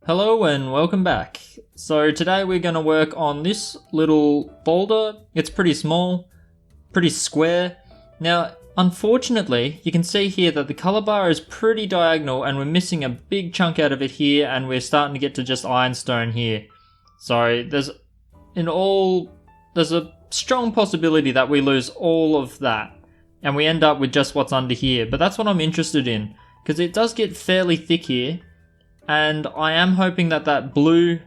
Hello and welcome back. So today we're going to work on this little boulder. It's pretty small, pretty square. Now unfortunately you can see here that the color bar is pretty diagonal and we're missing a big chunk out of it here, and we're starting to get to just ironstone here. So there's a strong possibility that we lose all of that and we end up with just what's under here. But that's what I'm interested in, because it does get fairly thick here. And I am hoping that that blue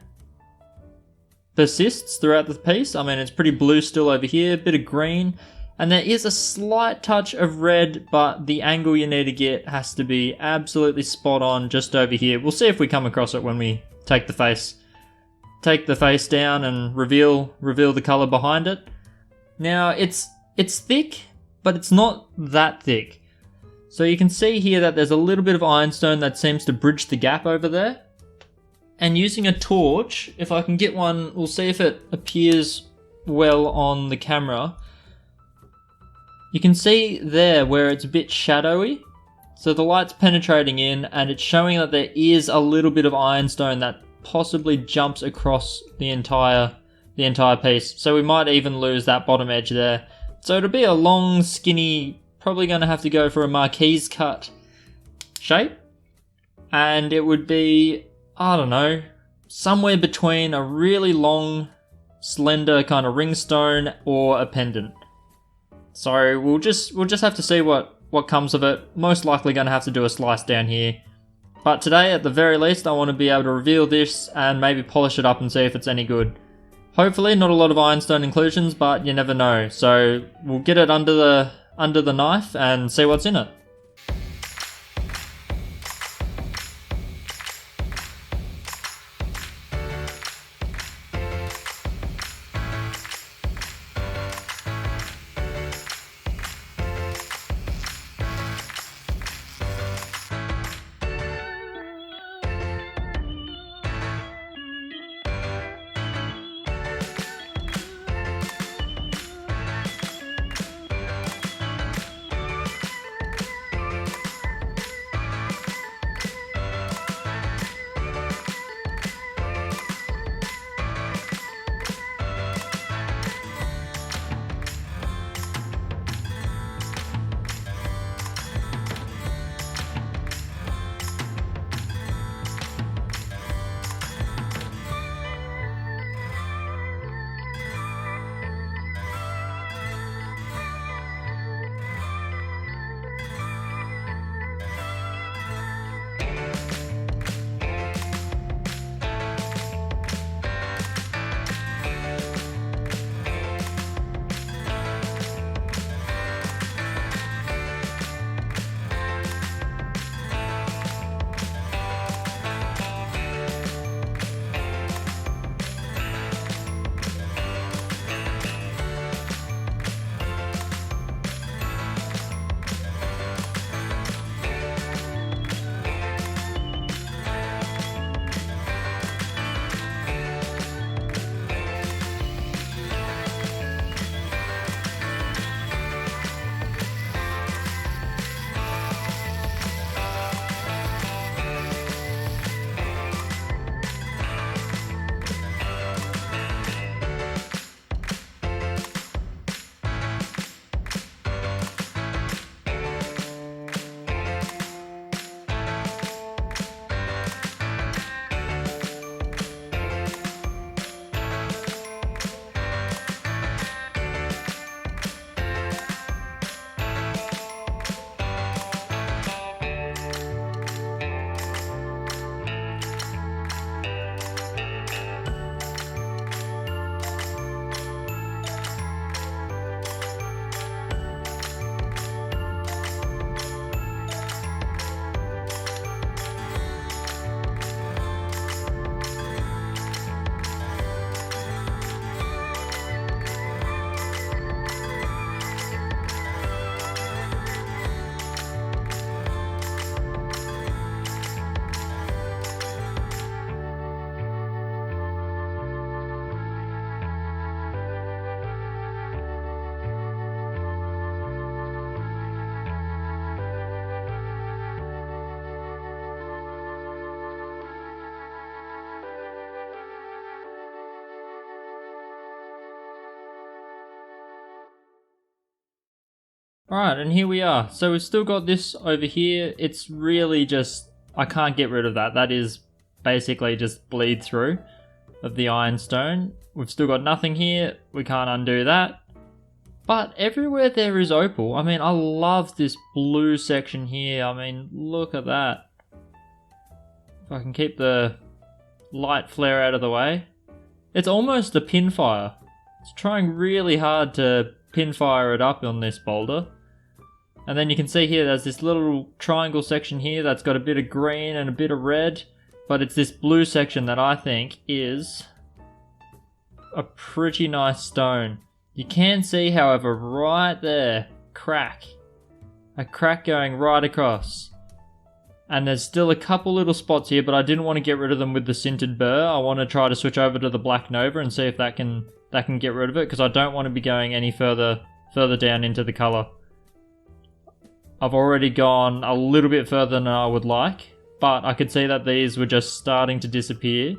persists throughout the piece. I mean, it's pretty blue still over here, a bit of green. And there is a slight touch of red, but the angle you need to get has to be absolutely spot on just over here. We'll see if we come across it when we take the face down and reveal the color behind it. Now, it's thick, but it's not that thick. So you can see here that there's a little bit of ironstone that seems to bridge the gap over there. And using a torch, if I can get one, we'll see if it appears well on the camera. You can see there where it's a bit shadowy. So the light's penetrating in and it's showing that there is a little bit of ironstone that possibly jumps across the entire piece. So we might even lose that bottom edge there. So it'll be a long, skinny, probably going to have to go for a marquise cut shape, and it would be, I don't know, somewhere between a really long, slender kind of ringstone or a pendant. So we'll just have to see what comes of it. Most likely going to have to do a slice down here. But today, at the very least, I want to be able to reveal this and maybe polish it up and see if it's any good. Hopefully not a lot of ironstone inclusions, but you never know. So we'll get it under the knife and see what's in it. Alright, and here we are. So we've still got this over here. It's really just, I can't get rid of that. That is basically just bleed through of the ironstone. We've still got nothing here. We can't undo that. But everywhere there is opal. I mean, I love this blue section here. I mean, look at that. If I can keep the light flare out of the way. It's almost a pinfire. It's trying really hard to pinfire it up on this boulder. And then you can see here there's this little triangle section here that's got a bit of green and a bit of red. But it's this blue section that I think is a pretty nice stone. You can see, however, right there, a crack going right across. And there's still a couple little spots here, but I didn't want to get rid of them with the sintered burr. I want to try to switch over to the black nova and see if that can get rid of it, because I don't want to be going any further down into the color. I've already gone a little bit further than I would like, but I could see that these were just starting to disappear.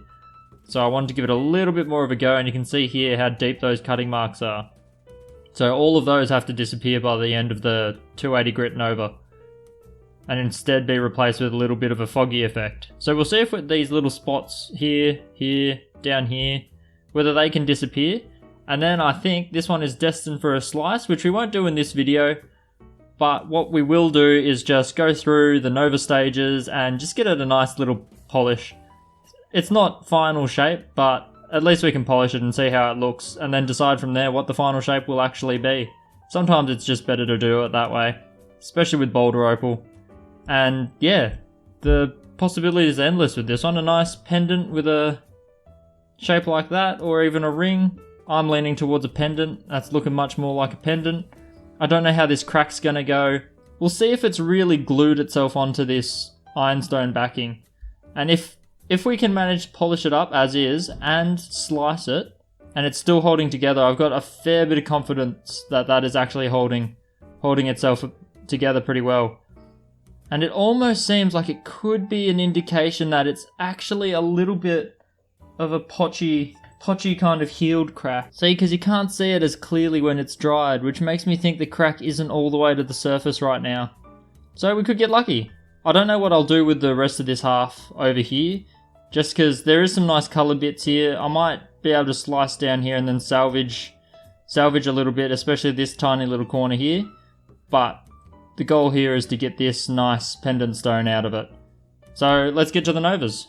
So I wanted to give it a little bit more of a go, and you can see here how deep those cutting marks are. So all of those have to disappear by the end of the 280 grit nova, and instead be replaced with a little bit of a foggy effect. So we'll see if with these little spots here, down here, whether they can disappear. And then I think this one is destined for a slice, which we won't do in this video. But what we will do is just go through the nova stages and just get it a nice little polish. It's not final shape, but at least we can polish it and see how it looks, and then decide from there what the final shape will actually be. Sometimes it's just better to do it that way, especially with boulder opal. And yeah, the possibility is endless with this one. A nice pendant with a shape like that, or even a ring. I'm leaning towards a pendant. That's looking much more like a pendant. I don't know how this crack's gonna go. We'll see if it's really glued itself onto this ironstone backing. And if we can manage to polish it up as is and slice it, and it's still holding together, I've got a fair bit of confidence that that is actually holding itself together pretty well. And it almost seems like it could be an indication that it's actually a little bit of a potchy kind of healed crack. See, because you can't see it as clearly when it's dried, which makes me think the crack isn't all the way to the surface right now. So we could get lucky. I don't know what I'll do with the rest of this half over here, just because there is some nice colour bits here. I might be able to slice down here and then salvage a little bit, especially this tiny little corner here. But the goal here is to get this nice pendant stone out of it. So let's get to the novas.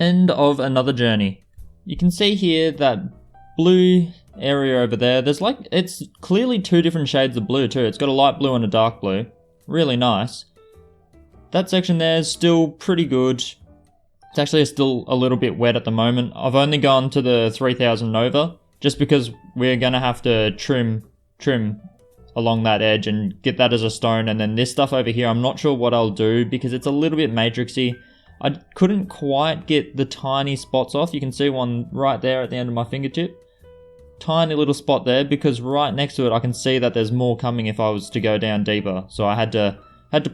End of another journey. You can see here that blue area over there. There's like, it's clearly two different shades of blue too. It's got a light blue and a dark blue. Really nice. That section there is still pretty good. It's actually still a little bit wet at the moment. I've only gone to the 3000 Nova just because we're gonna have to trim along that edge and get that as a stone. And then this stuff over here, I'm not sure what I'll do because it's a little bit matrixy. I couldn't quite get the tiny spots off. You can see one right there at the end of my fingertip. Tiny little spot there because right next to it I can see that there's more coming if I was to go down deeper. So I had to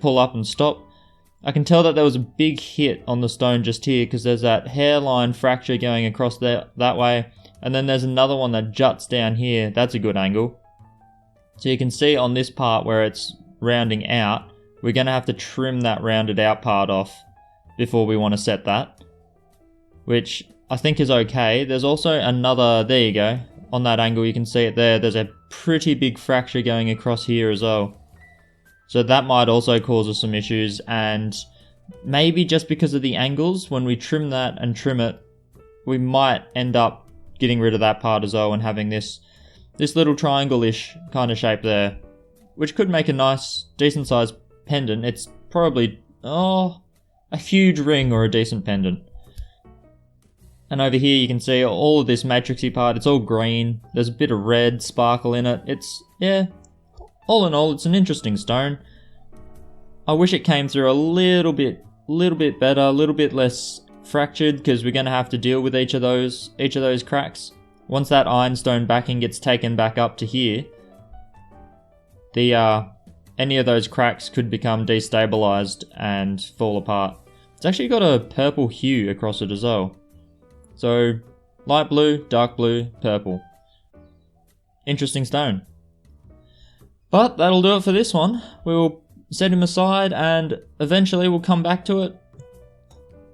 pull up and stop. I can tell that there was a big hit on the stone just here because there's that hairline fracture going across there that way. And then there's another one that juts down here. That's a good angle. So you can see on this part where it's rounding out, we're going to have to trim that rounded out part off before we want to set that, which I think is okay. There's also another, there you go, on that angle you can see it there. There's a pretty big fracture going across here as well. So that might also cause us some issues, and maybe just because of the angles, when we trim that and trim it, we might end up getting rid of that part as well and having this little triangle-ish kind of shape there, which could make a nice, decent sized pendant. It's probably, a huge ring or a decent pendant. And over here you can see all of this matrixy part, it's all green. There's a bit of red sparkle in it. It's, yeah, all in all, it's an interesting stone. I wish it came through a little bit better, a little bit less fractured, because we're going to have to deal with each of those cracks. Once that ironstone backing gets taken back up to here, any of those cracks could become destabilized and fall apart. It's actually got a purple hue across it as well. So, light blue, dark blue, purple. Interesting stone. But that'll do it for this one. We'll set him aside and eventually we'll come back to it.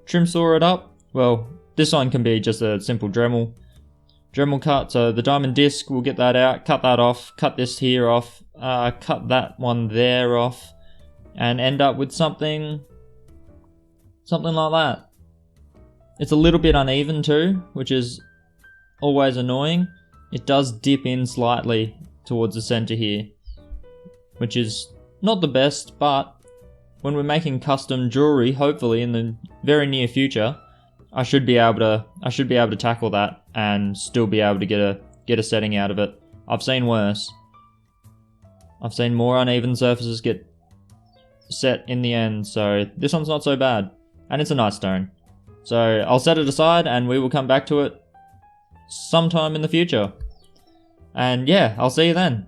Trim saw it up. Well, this one can be just a simple Dremel cut. So the diamond disc, we'll get that out, cut that off, cut this here off, cut that one there off, and end up with something like that. It's a little bit uneven too, which is always annoying. It does dip in slightly towards the center here, which is not the best, but when we're making custom jewelry, hopefully in the very near future, I should be able to tackle that and still be able to get a setting out of it. I've seen worse. I've seen more uneven surfaces get set in the end, so this one's not so bad. And it's a nice stone. So I'll set it aside and we will come back to it sometime in the future. And yeah, I'll see you then.